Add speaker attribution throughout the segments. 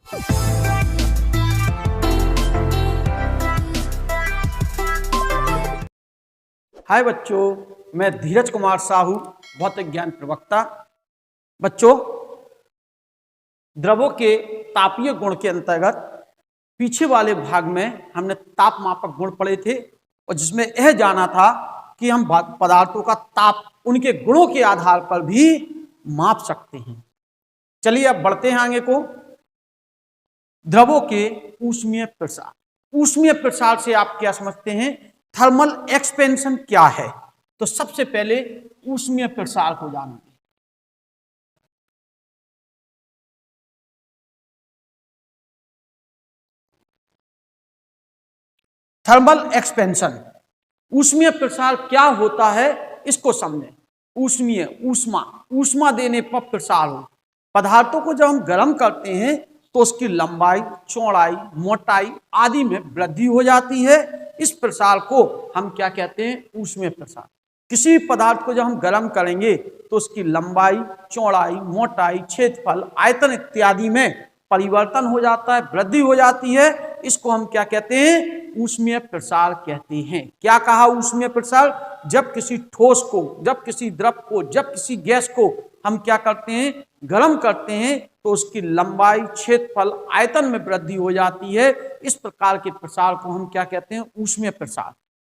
Speaker 1: हाय बच्चों, मैं धीरज कुमार साहू, भौतिक ज्ञान प्रवक्ता। बच्चों, द्रवों के तापीय गुण के अंतर्गत पीछे वाले भाग में हमने ताप मापक गुण पढ़े थे और जिसमें यह जाना था कि हम पदार्थों का ताप उनके गुणों के आधार पर भी माप सकते हैं। चलिए अब बढ़ते हैं आगे को। द्रवों के ऊष्मीय प्रसार। ऊष्मीय प्रसार से आप क्या समझते हैं? थर्मल एक्सपेंशन क्या है? तो सबसे पहले ऊष्मीय प्रसार को जानेंगे। थर्मल एक्सपेंशन, ऊष्मीय प्रसार क्या होता है इसको समझें। ऊष्मीय, ऊष्मा, ऊष्मा देने पर प्रसार हो। पदार्थों को जब हम गर्म करते हैं तो उसकी लंबाई, चौड़ाई, मोटाई आदि में वृद्धि हो जाती है। इस प्रसार को हम क्या कहते हैं? ऊष्मीय प्रसार। किसी पदार्थ को जब हम गर्म करेंगे तो उसकी लंबाई, चौड़ाई, मोटाई, क्षेत्रफल, आयतन इत्यादि में परिवर्तन हो जाता है, वृद्धि हो जाती है। इसको हम क्या कहते हैं? ऊष्मीय प्रसार कहते हैं। क्या कहा? ऊष्मीय प्रसार। जब किसी ठोस को, जब किसी द्रव को, जब किसी गैस को हम क्या करते हैं? गर्म करते हैं तो उसकी लंबाई, क्षेत्रफल, आयतन में वृद्धि हो जाती है। इस प्रकार के प्रसार को हम क्या कहते हैं? ऊष्मीय प्रसार।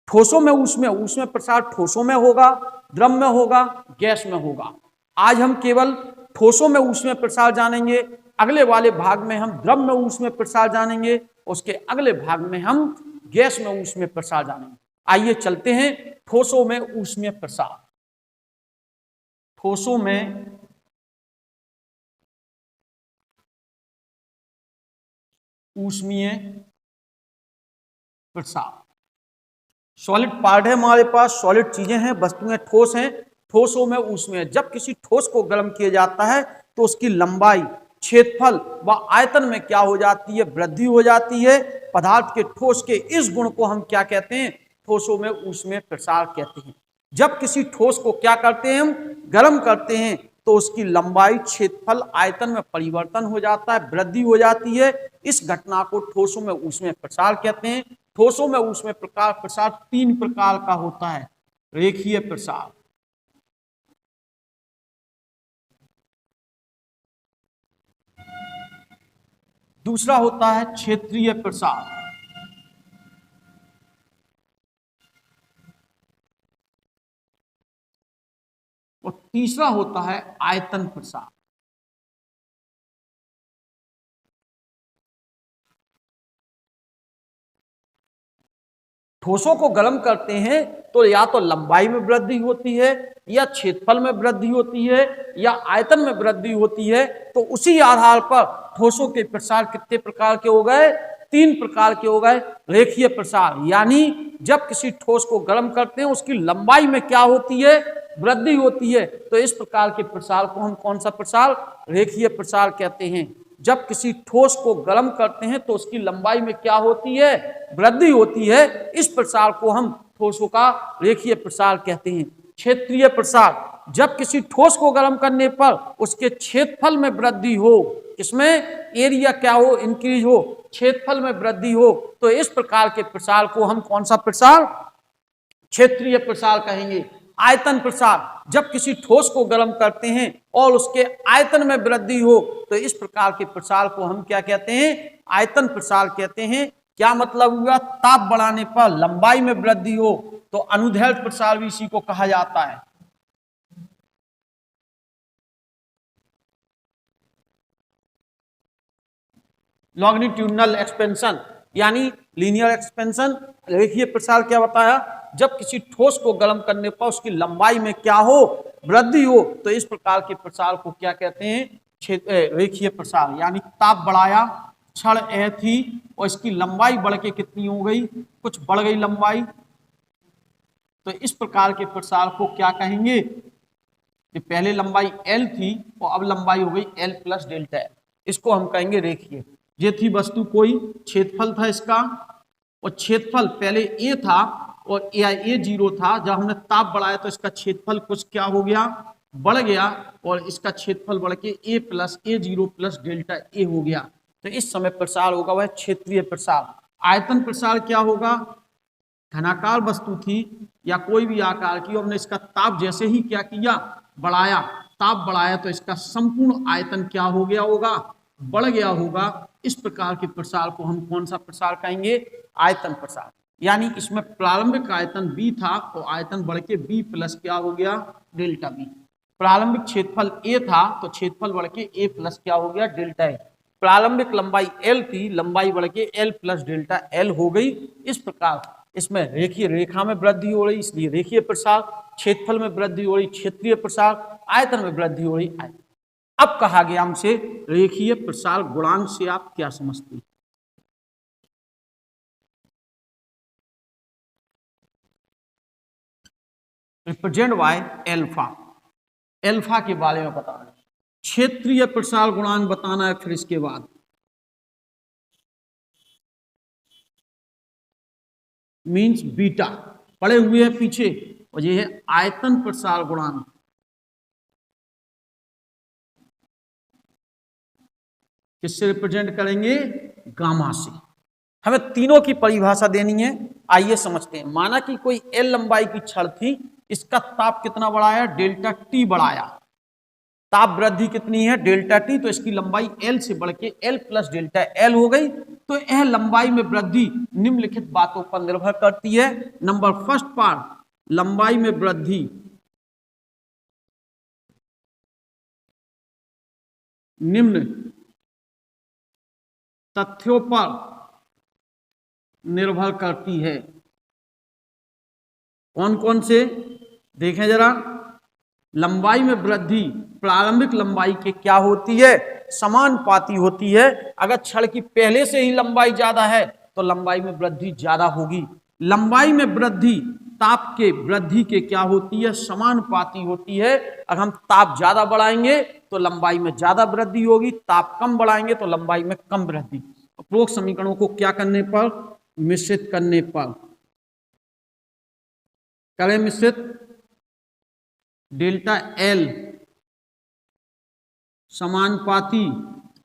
Speaker 1: ठोसों में ऊष्मीय प्रसार ठोसों में होगा, द्रव में होगा, गैस में होगा। आज हम केवल ठोसों में ऊष्मीय प्रसार जानेंगे, अगले वाले भाग में हम द्रव में ऊष्मीय प्रसार जानेंगे, उसके अगले भाग में हम गैस में ऊष्मीय प्रसार जानेंगे। आइए चलते हैं ठोसों में ऊष्मीय प्रसार। ठोसों में ऊष्मीय प्रसार। सॉलिड पार्ट है हमारे पास, सॉलिड चीजें हैं, वस्तुएं ठोस हैं। ठोसों में ऊष्मीय, जब किसी ठोस को गर्म किया जाता है तो उसकी लंबाई, क्षेत्रफल व आयतन में क्या हो जाती है? वृद्धि हो जाती है। पदार्थ के ठोस के इस गुण को हम क्या कहते हैं? ठोसों में ऊष्मीय प्रसार कहते हैं। जब किसी ठोस को क्या करते हैं? हम गर्म करते हैं तो उसकी लंबाई, क्षेत्रफल, आयतन में परिवर्तन हो जाता है, वृद्धि हो जाती है। इस घटना को ठोसों में ऊष्मीय प्रसार कहते हैं। ठोसों में ऊष्मीय प्रसार तीन प्रकार का होता है। रेखीय प्रसार, दूसरा होता है क्षेत्रीय प्रसार, और तीसरा होता है आयतन प्रसार। ठोसों को गर्म करते हैं तो या तो लंबाई में वृद्धि होती है, या क्षेत्रफल में वृद्धि होती है, या आयतन में वृद्धि होती है। तो उसी आधार पर ठोसों के प्रसार कितने प्रकार के हो गए? तीन प्रकार के हो गए। रेखीय प्रसार, यानी जब किसी ठोस को गर्म करते हैं उसकी लंबाई में क्या होती है? वृद्धि होती है। तो इस प्रकार के प्रसार को हम कौन सा प्रसार? रेखीय प्रसार कहते हैं। जब किसी ठोस को गर्म करते हैं तो उसकी लंबाई में क्या होती है? वृद्धि होती है। इस प्रसार को हम ठोसों का रेखीय प्रसार कहते हैं। क्षेत्रीय प्रसार, जब किसी ठोस को गर्म करने पर उसके क्षेत्रफल में वृद्धि हो, इसमें एरिया क्या हो? इंक्रीज हो, क्षेत्रफल में वृद्धि हो। तो इस प्रकार के प्रसार को हम कौन सा प्रसार? क्षेत्रीय प्रसार कहेंगे। आयतन प्रसार, जब किसी ठोस को गर्म करते हैं और उसके आयतन में वृद्धि हो, तो इस प्रकार के प्रसार को हम क्या कहते हैं? आयतन प्रसार कहते हैं। क्या मतलब हुआ? ताप बढ़ाने पर लंबाई में वृद्धि हो तो अनुदैर्ध्य प्रसार भी इसी को कहा जाता है। लॉन्गिट्यूडिनल एक्सपेंशन यानी लीनियर एक्सपेंशन। रेखीय प्रसार क्या बताया? जब किसी ठोस को गर्म करने पर उसकी लंबाई में क्या हो? वृद्धि हो। तो इस प्रकार के प्रसार को क्या कहते हैं? रेखीय प्रसार। यानी ताप बढ़ाया, क्षण यह थी और इसकी लंबाई बढ़ के कितनी हो गई? कुछ बढ़ गई लंबाई। तो इस प्रकार के प्रसार को क्या कहेंगे? कि पहले लंबाई L थी और अब लंबाई हो गई L प्लस डेल्टा L। इसको हम कहेंगे रेखीय। ये थी वस्तु कोई, क्षेत्रफल था इसका, और क्षेत्रफल पहले A था और A 0 था। जब हमने ताप बढ़ाया तो इसका क्षेत्रफल कुछ क्या हो गया? बढ़ गया, और इसका क्षेत्रफल बढ़ के A 0 प्लस डेल्टा A हो गया। तो इस समय प्रसार होगा वह क्षेत्रीय प्रसार। आयतन प्रसार क्या होगा, घनाकार वस्तु थी या कोई भी आकार की, हमने इसका ताप जैसे ही क्या किया, बढ़ाया, ताप बढ़ाया, तो इसका संपूर्ण आयतन क्या हो गया होगा, बढ़ गया होगा। इस प्रकार के प्रसार को हम कौन सा प्रसार कहेंगे, आयतन प्रसार। यानी इसमें प्रारंभिक आयतन बी था तो आयतन बढ़ के बी प्लस क्या हो गया, डेल्टा बी। प्रारंभिक क्षेत्रफल ए था तो क्षेत्रफल बढ़ के ए प्लस क्या हो गया, डेल्टा ए। प्रारंभिक लंबाई एल थी, लंबाई बढ़ के एल प्लस डेल्टा एल हो गई। इस प्रकार इसमें रेखीय रेखा में वृद्धि हो रही, इसलिए रेखीय प्रसार, क्षेत्रफल में वृद्धि हो रही, क्षेत्रीय प्रसार, आयतन में वृद्धि हो रही, आयतन। अब कहा गया हमसे रेखीय प्रसार गुणांक से आप क्या समझते हैं। रिप्रेजेंट बाय एल्फा, एल्फा के बारे में बताना, क्षेत्रीय प्रसार गुणांक बताना है। फिर इसके बाद मींस बीटा पड़े हुए हैं पीछे, और ये है आयतन प्रसार गुणांक। किससे रिप्रेजेंट करेंगे, गामा से। हमें तीनों की परिभाषा देनी है, आइए समझते हैं। माना कि कोई एल लंबाई की छड़ थी, इसका ताप कितना बढ़ाया, डेल्टा टी बढ़ाया, ताप वृद्धि कितनी है, डेल्टा टी, तो इसकी लंबाई एल से बढ़ के एल प्लस डेल्टा एल हो गई। तो यह लंबाई में वृद्धि निम्नलिखित बातों पर निर्भर करती है। नंबर फर्स्ट पार्ट, लंबाई में वृद्धि निम्न तथ्यों पर निर्भर करती है। कौन कौन से, देखें जरा। लंबाई में वृद्धि प्रारंभिक लंबाई के क्या होती है, समानुपाती होती है। अगर छड़ की पहले से ही लंबाई ज्यादा है तो लंबाई में वृद्धि ज्यादा होगी। लंबाई में वृद्धि ताप के वृद्धि के क्या होती है, समानुपाती होती है। अगर हम ताप ज्यादा बढ़ाएंगे तो लंबाई में ज्यादा वृद्धि होगी, ताप कम बढ़ाएंगे तो लंबाई में कम वृद्धि। उपरोक्त समीकरणों को क्या करने पर, मिश्रित करने पर, करें मिश्रित, डेल्टा एल समानुपाती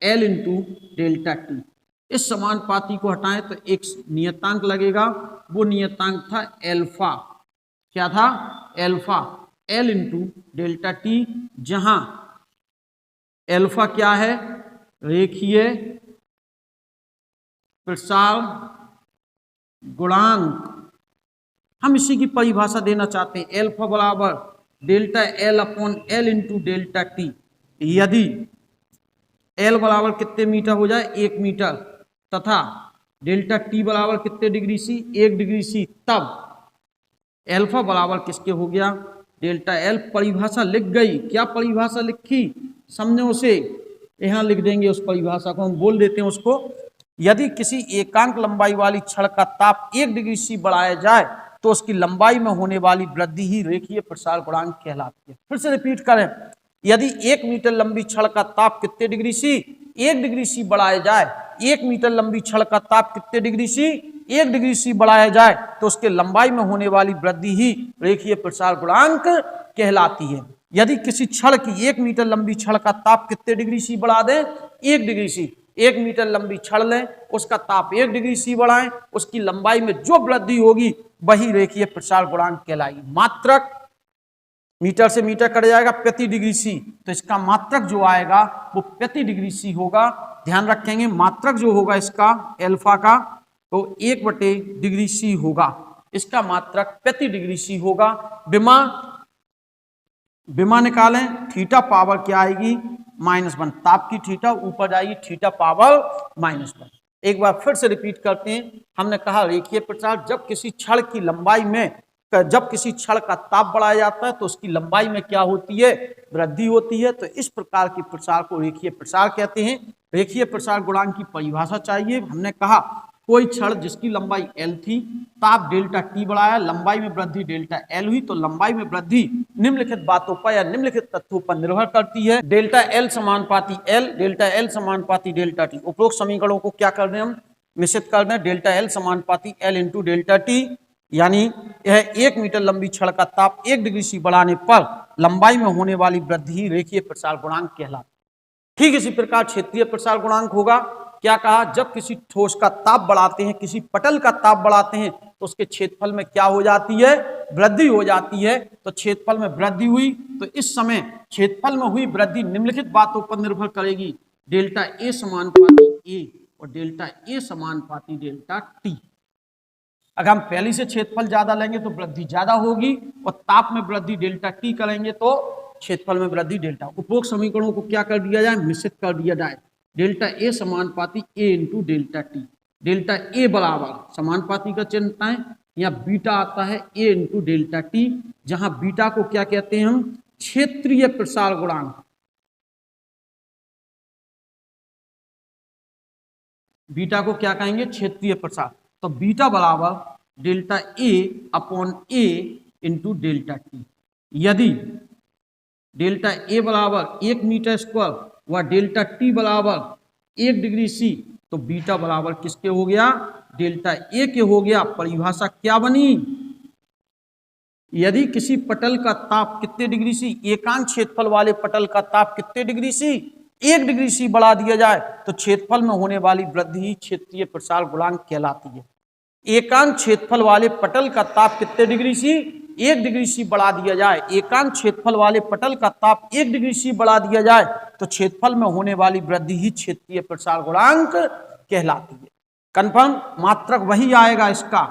Speaker 1: एल इंटू डेल्टा टी। इस समानुपाती को हटाएं तो एक नियतांक लगेगा, वो नियतांक था एल्फा। क्या था, alpha, L into delta T, जहां एल्फा क्या है, रेखीय प्रसार गुणांक। हम इसी की परिभाषा देना चाहते हैं, एल्फा बराबर delta L upon L into delta T. यदि एल बराबर कितने मीटर हो जाए, 1 मीटर, तथा डेल्टा टी बराबर कितने डिग्री सी, 1 डिग्री सी, तब एल्फा बराबर किसके हो गया, डेल्टा एल। परिभाषा लिख गई, क्या परिभाषा लिखी, समझो उसे, यहां लिख देंगे उस परिभाषा को, हम बोल देते हैं उसको। यदि किसी एकांक लंबाई वाली छड़ का ताप 1 डिग्री सी बढ़ाया जाए तो उसकी लंबाई में होने वाली वृद्धि ही रेखीय प्रसार गुणांक कहलाती है। फिर से रिपीट करें, यदि 1 मीटर लंबी छड़ का ताप कितने डिग्री सी, 1 डिग्री सी बढ़ाया जाए, 1 मीटर लंबी छड़ का ताप कितने डिग्री सी, 1 डिग्री सी बढ़ाया जाए तो उसके लंबाई में होने वाली वृद्धि ही रेखीय प्रसार गुणांक कहलाती है। यदि किसी छड़ की 1 मीटर लंबी छड़ का ताप कितने डिग्री सी बढ़ा दें, 1 डिग्री सी, 1 मीटर लंबी छड़ लें, उसका ताप 1 डिग्री सी बढ़ाएं, उसकी लंबाई में जो वृद्धि होगी वही रेखीय प्रसार गुणांक कहलाएगी। मात्रक मीटर से मीटर कट जाएगा, प्रति डिग्री सी, तो इसका मात्रक जो आएगा वो प्रति डिग्री सी होगा। ध्यान रखेंगे, मात्रक जो होगा इसका एल्फा का तो 1/डिग्री सी होगा, इसका मात्रक प्रति डिग्री सी होगा। विमा निकालें, थीटा पावर क्या आएगी, -1, ताप की थीटा ऊपर जाएगी, थीटा पावर -1। एक बार फिर से रिपीट करते हैं, हमने कहा रेखीय प्रसार, जब किसी छड़ की लंबाई में, जब किसी छड़ का ताप बढ़ाया जाता है तो उसकी लंबाई में क्या होती है, वृद्धि होती है। तो इस प्रकार के प्रसार को रेखीय प्रसार कहते हैं। रेखीय प्रसार गुणांक की परिभाषा चाहिए। हमने कहा कोई छड़ जिसकी लंबाई एल थी, ताप डेल्टा टी बढ़ाया, लंबाई में वृद्धि डेल्टा एल हुई, तो लंबाई में वृद्धि निम्नलिखित बातों पर या निम्नलिखित तथ्यों पर निर्भर करती है। डेल्टा एल समानुपाती एल, डेल्टा एल समानुपाती डेल्टा टी। उपरोक्त समीकरणों को क्या कर दें, हम मिश्रित कर दें, डेल्टा एल समानुपाती एल इंटू डेल्टा टी, यानी यह 1 मीटर लंबी छड़ का ताप 1 डिग्री सी बढ़ाने पर लंबाई में होने वाली वृद्धि रेखीय प्रसार गुणांक कहलाती है। ठीक इसी प्रकार क्षेत्रीय प्रसार गुणांक होगा। क्या कहा, जब किसी ठोस का ताप बढ़ाते हैं, किसी पटल का ताप बढ़ाते हैं तो उसके क्षेत्रफल में क्या हो जाती है, वृद्धि हो जाती है। तो क्षेत्रफल में वृद्धि हुई तो इस समय क्षेत्रफल में हुई वृद्धि निम्नलिखित बातों पर निर्भर करेगी, डेल्टा ए समानुपाती ए और डेल्टा ए समानुपाती डेल्टा टी। अगर हम पहले से क्षेत्रफल ज्यादा लेंगे तो वृद्धि ज्यादा होगी और ताप में वृद्धि डेल्टा टी करेंगे तो क्षेत्रफल में वृद्धि डेल्टा। उपरोक्त समीकरणों को क्या कर दिया जाए, मिश्रित कर दिया जाए। डेल्टा ए समानुपाती ए into delta T, delta A बराबर समानुपाती का चिन्ह है, यहाँ बीटा आता है ए इंटू डेल्टा टी, जहां बीटा को क्या कहते हैं हम, क्षेत्रीय प्रसार गुणांक। बीटा को क्या कहेंगे, क्षेत्रीय प्रसार। तो बीटा बराबर delta A upon A into delta T. यदि डेल्टा ए बराबर 1 मीटर स्क्वायर व डेल्टा टी बराबर 1 डिग्री सी, तो बीटा बराबर किसके हो गया, डेल्टा ए के हो गया। परिभाषा क्या बनी, यदि किसी पटल का ताप कितने डिग्री सी, एकांक क्षेत्रफल वाले पटल का ताप कितने डिग्री सी, 1 डिग्री सी बढ़ा दिया जाए तो क्षेत्रफल में होने वाली वृद्धि ही क्षेत्रीय प्रसार गुणांक कहलाती है। एकांक क्षेत्रफल वाले पटल का ताप कितने डिग्री सी, 1 डिग्री सी बढ़ा दिया जाए, एकांक क्षेत्रफल वाले पटल का ताप 1 डिग्री सी बढ़ा दिया जाए तो क्षेत्रफल में होने वाली वृद्धि ही क्षेत्रीय प्रसार गुणांक कहलाती है। कंफर्म, मात्रक वही आएगा इसका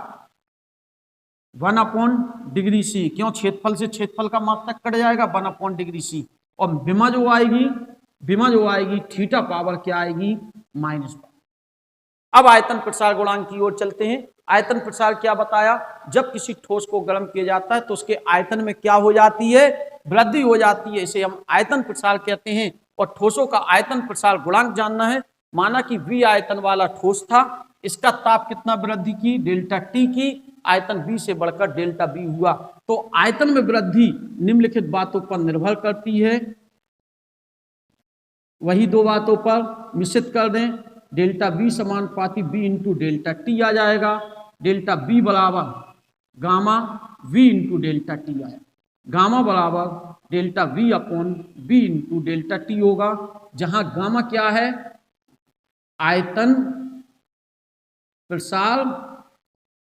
Speaker 1: 1 अपॉन डिग्री सी, क्यों, क्षेत्रफल से क्षेत्रफल का मात्रक कट जाएगा 1 अपॉन डिग्री सी, और विमा जो आएगी थीटा पावर क्या आएगी, -1। अब आयतन प्रसार गुणांक की ओर चलते हैं। आयतन प्रसार क्या बताया, जब किसी ठोस को गर्म किया जाता है तो उसके आयतन में क्या हो जाती है, वृद्धि हो जाती है, इसे हम आयतन प्रसार कहते हैं। और ठोसों का आयतन प्रसार गुणांक जानना है। माना कि V आयतन वाला ठोस था, इसका ताप कितना वृद्धि की, डेल्टा टी की, आयतन V से बढ़कर डेल्टा B हुआ, तो आयतन में वृद्धि निम्नलिखित बातों पर निर्भर करती है। वही दो बातों पर मिश्रित कर दें, डेल्टा B समानुपाती B इंटू डेल्टा टी आ जाएगा, डेल्टा B बराबर gamma V into delta T आया, गामा बराबर delta V upon B into delta T होगा, जहां गामा क्या है, आयतन प्रसार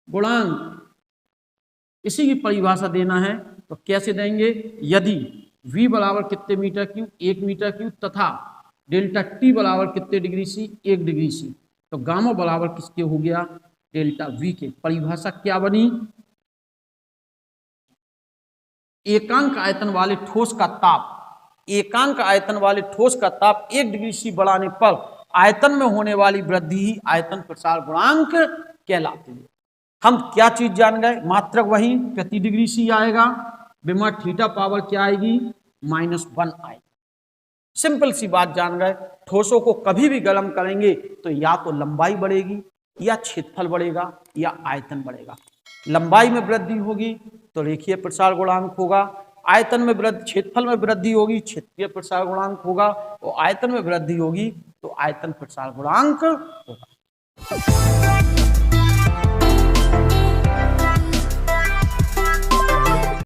Speaker 1: गुणांक। इसी की परिभाषा देना है तो कैसे देंगे, यदि V बराबर कितने मीटर क्यूब, 1 मीटर क्यूब, तथा डेल्टा टी बराबर कितने डिग्री सी, 1 डिग्री सी, तो गामा बराबर किसके हो गया, डेल्टा V के। परिभाषा क्या बनी, एकांक आयतन वाले ठोस का ताप, एकांक आयतन वाले ठोस का ताप 1 डिग्री सी बढ़ाने पर आयतन में होने वाली वृद्धि ही आयतन प्रसार गुणांक कहलाती है। हम क्या चीज जान गए, मात्रक वही प्रति डिग्री सी आएगा, विमा थीटा पावर क्या आएगी, -1 आएगी। सिंपल सी बात जान गए। ठोसों को कभी भी गर्म करेंगे तो या तो लंबाई बढ़ेगी, या क्षेत्रफल बढ़ेगा, या आयतन बढ़ेगा। लंबाई में वृद्धि होगी तो रेखीय प्रसार गुणांक होगा, आयतन में वृद्धि, क्षेत्रफल में वृद्धि होगी, क्षेत्रीय प्रसार गुणांक होगा, और आयतन में वृद्धि होगी तो आयतन प्रसार गुणांक होगा।